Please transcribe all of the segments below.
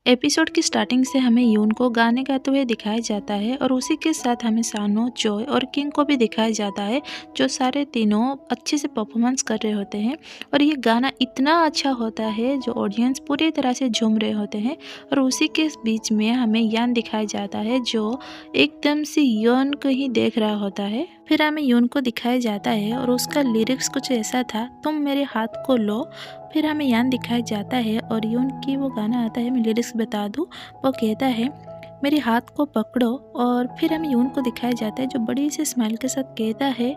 Episode की starting से हमें यून को गाने गाते हुए दिखाया जाता है और उसी के साथ हमें सानो, जॉय और किंग को भी दिखाया जाता है, जो सारे तीनों अच्छे से परफॉर्मेंस कर रहे होते हैं। और ये गाना इतना अच्छा होता है जो ऑडियंस पूरी तरह से झूम रहे होते हैं। और उसी के बीच में हमें यान दिखाया जाता है जो एकदम से यून को ही देख रहा होता है। फिर हमें यून को दिखाया जाता है और उसका लिरिक्स कुछ ऐसा था, तुम मेरे हाथ को लो। फिर हमें यान दिखाया जाता है और यून की वो गाना आता है, मैं लिरिक्स बता दूं। वो कहता है मेरे हाथ को पकड़ो। और फिर हमें यून को दिखाया जाता है जो बड़ी सी स्माइल के साथ कहता है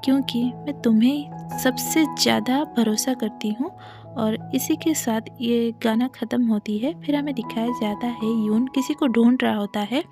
क्योंकि मैं तुम्हें सबसे ज़्यादा भरोसा करती हूँ। और इसी के साथ ये गाना ख़त्म होती है। फिर हमें दिखाया जाता है यून किसी को ढूंढ रहा होता है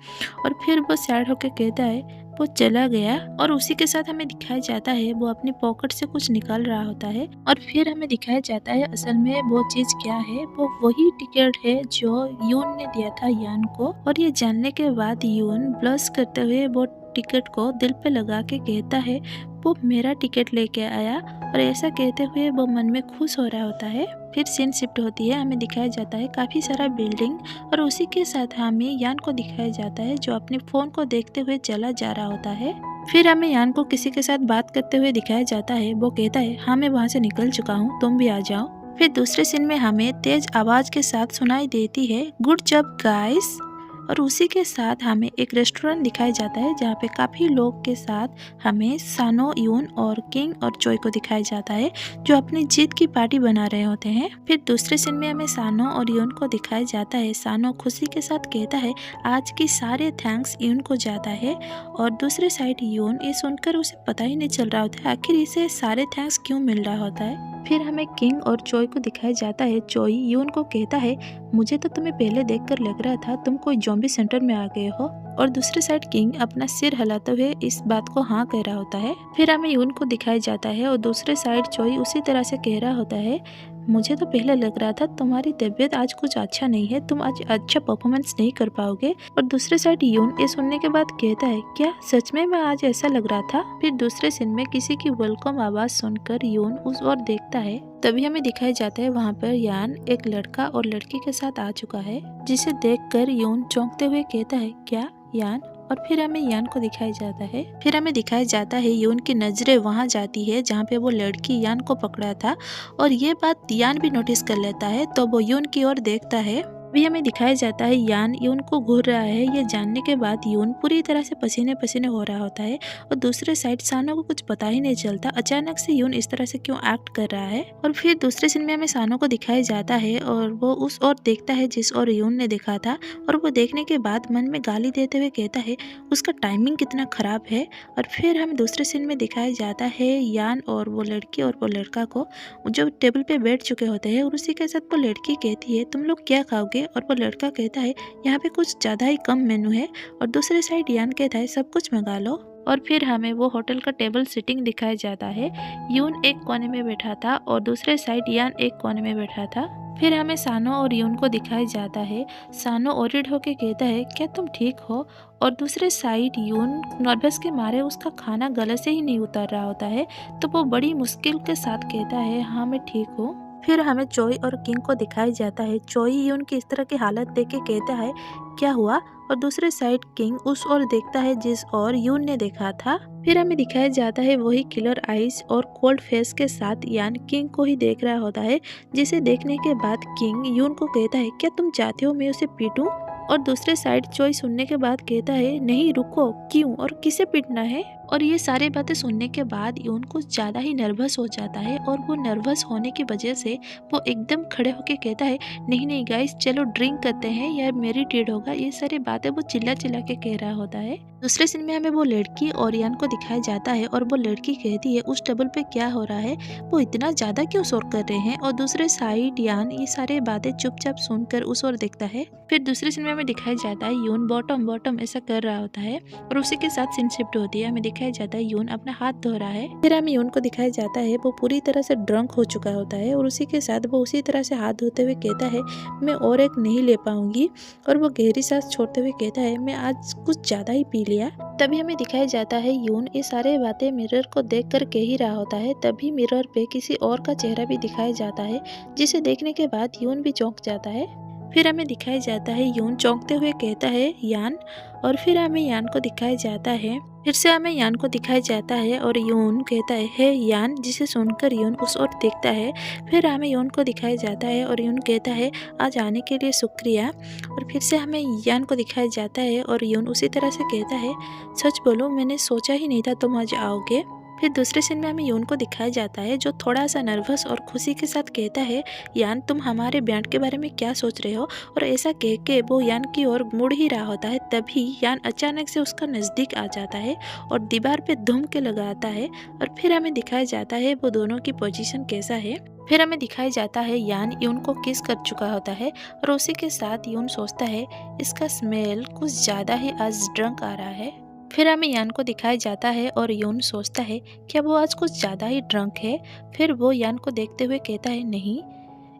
और फिर वो सैड होकर कहता है वो चला गया। और उसी के साथ हमें दिखाया जाता है वो अपनी पॉकेट से कुछ निकाल रहा होता है। और फिर हमें दिखाया जाता है असल में वो चीज़ क्या है, वो वही टिकट है जो यून ने दिया था यान को। और ये जानने के बाद यून ब्लश करते हुए वो टिकट को दिल पे लगा के कहता है वो मेरा टिकट लेके आया। और ऐसा कहते हुए वो मन में खुश हो रहा होता है। फिर सीन शिफ्ट होती है, हमें दिखाया जाता है काफ़ी सारा बिल्डिंग और उसी के साथ हमें यान को दिखाया जाता है जो अपने फ़ोन को देखते हुए चला जा रहा होता है। फिर हमें यान को किसी के साथ बात करते हुए दिखाया जाता है। वो कहता है हाँ मैं वहाँ से निकल चुका हूँ, तुम भी आ जाओ। फिर दूसरे सीन में हमें तेज आवाज़ के साथ सुनाई देती है गुड जॉब गाइस। और उसी के साथ हमें एक रेस्टोरेंट दिखाया जाता है जहाँ पे काफ़ी लोग के साथ हमें सानो, यून और किंग और जॉय को दिखाया जाता है जो अपनी जीत की पार्टी बना रहे होते हैं। फिर दूसरे सीन में हमें सानो और यून को दिखाया जाता है। सानो खुशी के साथ कहता है आज की सारे थैंक्स यून को जाता है। और दूसरे साइड यून ये सुनकर उसे पता ही नहीं चल रहा होता है आखिर इसे सारे थैंक्स क्यों मिल रहा होता है। फिर हमें किंग और जॉय को दिखाया जाता है। जॉय यून को कहता है मुझे तो तुम्हें पहले देखकर लग रहा था तुम कोई ज़ॉम्बी सेंटर में आ गए हो। और दूसरे साइड किंग अपना सिर हिलाते हुए इस बात को हाँ कह रहा होता है। फिर हमें यून को दिखाया जाता है और दूसरे साइड जॉय उसी तरह से कह रहा होता है मुझे तो पहले लग रहा था तुम्हारी तबीयत आज कुछ अच्छा नहीं है, तुम आज अच्छा परफॉर्मेंस नहीं कर पाओगे। और दूसरे साइड यून ये सुनने के बाद कहता है क्या सच में मैं आज ऐसा लग रहा था। फिर दूसरे सीन में किसी की वेलकम आवाज सुनकर यून उस ओर देखता है। तभी हमें दिखाया जाता है वहाँ पर यान एक लड़का और लड़की के साथ आ चुका है, जिसे देखकर यून चौंकते हुए कहता है क्या यान। और फिर हमें यान को दिखाया जाता है। फिर हमें दिखाया जाता है यून की नजरें वहां जाती है जहाँ पे वो लड़की यान को पकड़ा था और ये बात यान भी नोटिस कर लेता है, तो वो यून की ओर देखता है। भी हमें दिखाया जाता है यान यून को घूर रहा है। ये जानने के बाद यून पूरी तरह से पसीने पसीने हो रहा होता है। और दूसरे साइड सानो को कुछ पता ही नहीं चलता अचानक से यून इस तरह से क्यों एक्ट कर रहा है। और फिर दूसरे सीन में हमें सानो को दिखाया जाता है और वो उस ओर देखता है जिस ओर यून ने देखा था। और वो देखने के बाद मन में गाली देते हुए कहता है उसका टाइमिंग कितना खराब है। और फिर हमें दूसरे सीन में दिखाया जाता है यान और वो लड़की और वो लड़का को जो टेबल पे बैठ चुके होते हैं। और उसी के साथ वो लड़की कहती है तुम लोग क्या खाओगे। और वो लड़का कहता है यहाँ पे कुछ ज़्यादा ही कम मेनू है। और दूसरे साइड यान कहता है सब कुछ मंगा लो। और फिर हमें वो होटल का टेबल सिटिंग दिखाया जाता है। यून एक कोने में बैठा था और दूसरे साइड यान एक कोने में बैठा था। फिर हमें सानो और यून को दिखाया जाता है। सानो ओरिड होके कहता है क्या तुम ठीक हो। और दूसरे साइड यून नर्वस के मारे उसका खाना गले से ही नहीं उतर रहा होता है, तो वो बड़ी मुश्किल के साथ कहता है हाँ मैं ठीक हूँ। फिर हमें जॉय और किंग को दिखाया जाता है। जॉय यून की इस तरह की हालत देख के कहता है क्या हुआ। और दूसरे साइड किंग उस ओर देखता है जिस ओर यून ने देखा था। फिर हमें दिखाया जाता है वही किलर आइज और कोल्ड फेस के साथ यान किंग को ही देख रहा होता है, जिसे देखने के बाद किंग यून को कहता है क्या तुम चाहते हो मैं उसे पीटूं। और दूसरे साइड जॉय सुनने के बाद कहता है नहीं रुको, क्यों और किसे पीटना है। और ये सारी बातें सुनने के बाद यून कुछ ज़्यादा ही नर्वस हो जाता है और वो नर्वस होने की वजह से वो एकदम खड़े होके कहता है नहीं नहीं गाइस चलो ड्रिंक करते हैं या मेरी ट्रीट होगा। ये सारी बातें वो चिल्ला चिल्ला के कह रहा होता है। दूसरे सीन में हमें वो लड़की और यान को दिखाया जाता है और वो लड़की कहती है उस टेबल पे क्या हो रहा है, वो इतना ज़्यादा क्यों शोर कर रहे हैं। और दूसरे साइड यान ये सारी बातें चुपचाप सुनकर उस ओर देखता है। फिर दूसरे सीन में हमें दिखाया जाता है यून बॉटम बॉटम ऐसा कर रहा होता है और उसी के साथ सीन शिफ्ट होती है। हमें दिखाया जाता है यून अपना हाथ धो रहा है। फिर हमें यून को दिखाया जाता है वो पूरी तरह से ड्रंक हो चुका होता है और उसी के साथ वो उसी तरह से हाथ धोते हुए कहता है मैं और एक नहीं ले पाऊंगी। और वो गहरी सांस छोड़ते हुए कहता है मैं आज कुछ ज्यादा ही पी लिया। तभी हमें दिखाया जाता है यून ये सारे बातें मिरर को देख कर कह ही रहा होता है। तभी मिरर पे किसी और का चेहरा भी दिखाया जाता है, जिसे देखने के बाद यून भी चौंक जाता है। फिर हमें दिखाया जाता है यून चौंकते हुए कहता है यान, और फिर हमें यान को दिखाया जाता है। फिर से हमें यान को दिखाया जाता है और यून कहता है हे यान, जिसे सुनकर यून उस ओर देखता है। फिर हमें यून को दिखाया जाता है और यून कहता है आज आने के लिए शुक्रिया। और फिर से हमें यान को दिखाया जाता है और यून उसी तरह से कहता है सच बोलो मैंने सोचा ही नहीं था तुम आज आओगे। फिर दूसरे सीन में हमें यून को दिखाया जाता है जो थोड़ा सा नर्वस और खुशी के साथ कहता है यान तुम हमारे बैंड के बारे में क्या सोच रहे हो। और ऐसा कह के वो यान की ओर मुड़ ही रहा होता है, तभी यान अचानक से उसका नज़दीक आ जाता है और दीवार पे धूम के लगाता है। और फिर हमें दिखाया जाता है वो दोनों की पोजीशन कैसा है। फिर हमें दिखाया जाता है यान यून को किस कर चुका होता है और उसी के साथ यून सोचता है इसका स्मेल कुछ ज़्यादा ही आज ड्रंक आ रहा है। फिर हमें यान को दिखाया जाता है और यून सोचता है क्या वो आज कुछ ज़्यादा ही ड्रंक है। फिर वो यान को देखते हुए कहता है नहीं,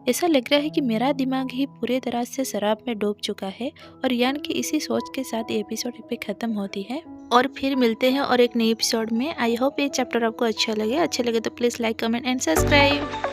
ऐसा लग रहा है कि मेरा दिमाग ही पूरी तरह से शराब में डूब चुका है। और यान की इसी सोच के साथ ये एपिसोड पे ख़त्म होती है और फिर मिलते हैं और एक नए एपिसोड में। आई होप ये चैप्टर आपको अच्छा लगे तो please like comment and subscribe.